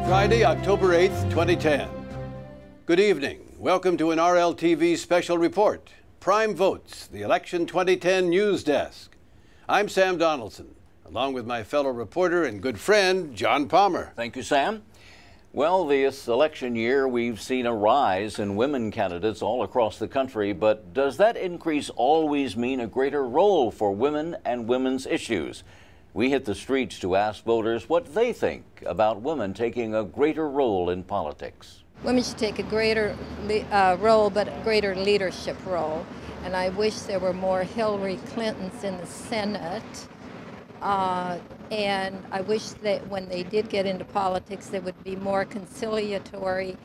Friday, October 8th, 2010. Good evening. Welcome to an RLTV special report, Prime Votes, the Election 2010 News Desk. I'm Sam Donaldson, along with my fellow reporter and good friend, John Palmer. Thank you, Sam. Well, this election year, we've seen a rise in women candidates all across the country, but does that increase always mean a greater role for women and women's issues? We hit the streets to ask voters what they think about women taking a greater role in politics. Women should take a greater role, but a greater leadership role. And I wish there were more Hillary Clintons in the Senate. And I wish that when they did get into politics, they would be more conciliatory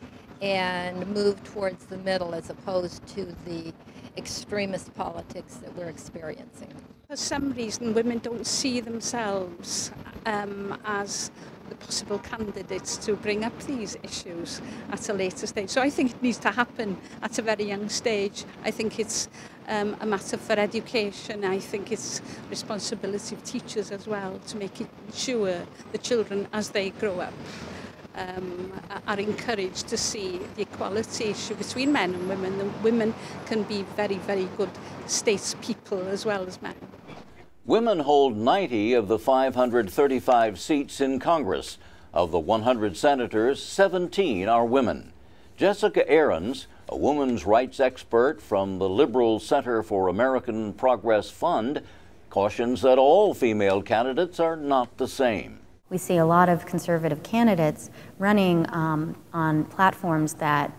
and move towards the middle as opposed to the extremist politics that we're experiencing. For some reason, women don't see themselves as the possible candidates to bring up these issues at a later stage. So I think it needs to happen at a very young stage. I think it's a matter for education. I think it's responsibility of teachers as well to make it sure the children, as they grow up, are encouraged to see the equality issue between men and women. The women can be very, very good statespeople as well as men. Women hold 90 of the 535 seats in Congress. Of the 100 senators, 17 are women. Jessica Ahrens, a women's rights expert from the Liberal Center for American Progress Fund, cautions that all female candidates are not the same. We see a lot of conservative candidates running on platforms that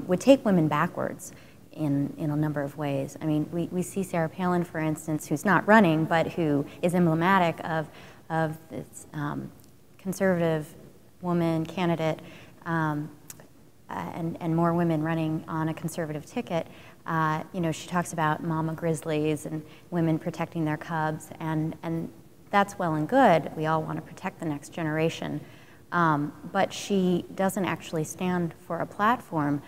would take women backwards in a number of ways. I mean, we see Sarah Palin, for instance, who's not running, but who is emblematic of this conservative woman candidate, and more women running on a conservative ticket. You know, she talks about mama grizzlies and women protecting their cubs, and that's well and good. We all want to protect the next generation. But she doesn't actually stand for a platform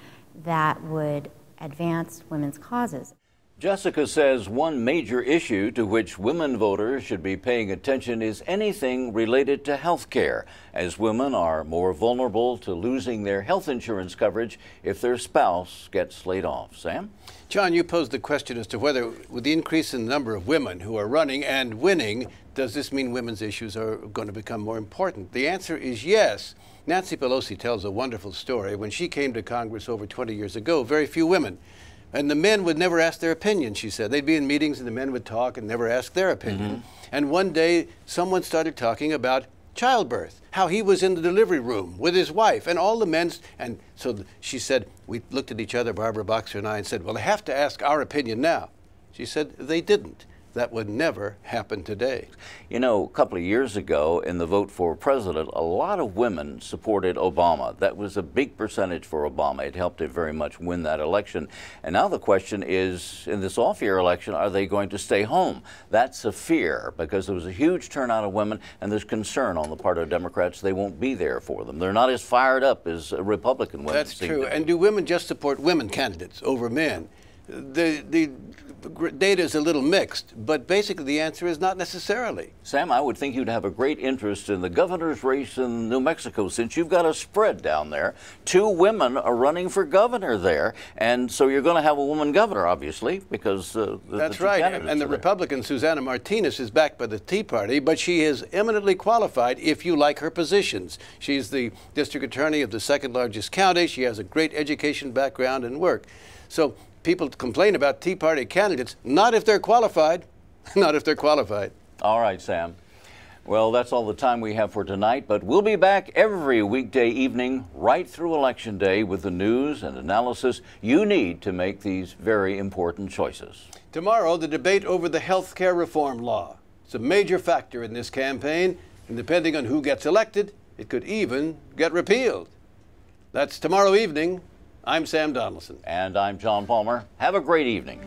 that would advance women's causes. Jessica says one major issue to which women voters should be paying attention is anything related to health care, as women are more vulnerable to losing their health insurance coverage if their spouse gets laid off. Sam? John, you posed the question as to whether, with the increase in the number of women who are running and winning, does this mean women's issues are going to become more important? The answer is yes. Nancy Pelosi tells a wonderful story. When she came to Congress over 20 years ago, very few women. And the men would never ask their opinion, she said. They'd be in meetings and the men would talk and never ask their opinion. And one day, someone started talking about childbirth, how he was in the delivery room with his wife, and all the men, and so she said, we looked at each other, Barbara Boxer and I, and said, well, they have to ask our opinion now. She said, they didn't. That would never happen today. You know, a couple of years ago in the vote for president, a lot of women supported Obama. That was a big percentage for Obama. It helped him very much win that election. And now the question is, in this off-year election, are they going to stay home? That's a fear, because there was a huge turnout of women, and there's concern on the part of Democrats they won't be there for them. They're not as fired up as Republican women. That's true. And do women just support women candidates over men? The data is a little mixed, but basically the answer is not necessarily. Sam, I would think you'd have a great interest in the governor's race in New Mexico, since you've got a spread down there. 2 women are running for governor there, and so you're going to have a woman governor, obviously, because that's right. And the Republican, Susana Martinez, is backed by the Tea Party, but she is eminently qualified if you like her positions. She's the district attorney of the 2nd largest county. She has a great education background and work. So people complain about Tea Party candidates, not if they're qualified, not if they're qualified. All right, Sam. Well, that's all the time we have for tonight, but we'll be back every weekday evening right through Election Day with the news and analysis you need to make these very important choices. Tomorrow, the debate over the health care reform law. It's a major factor in this campaign, and depending on who gets elected, it could even get repealed. That's tomorrow evening. I'm Sam Donaldson. And I'm John Palmer. Have a great evening.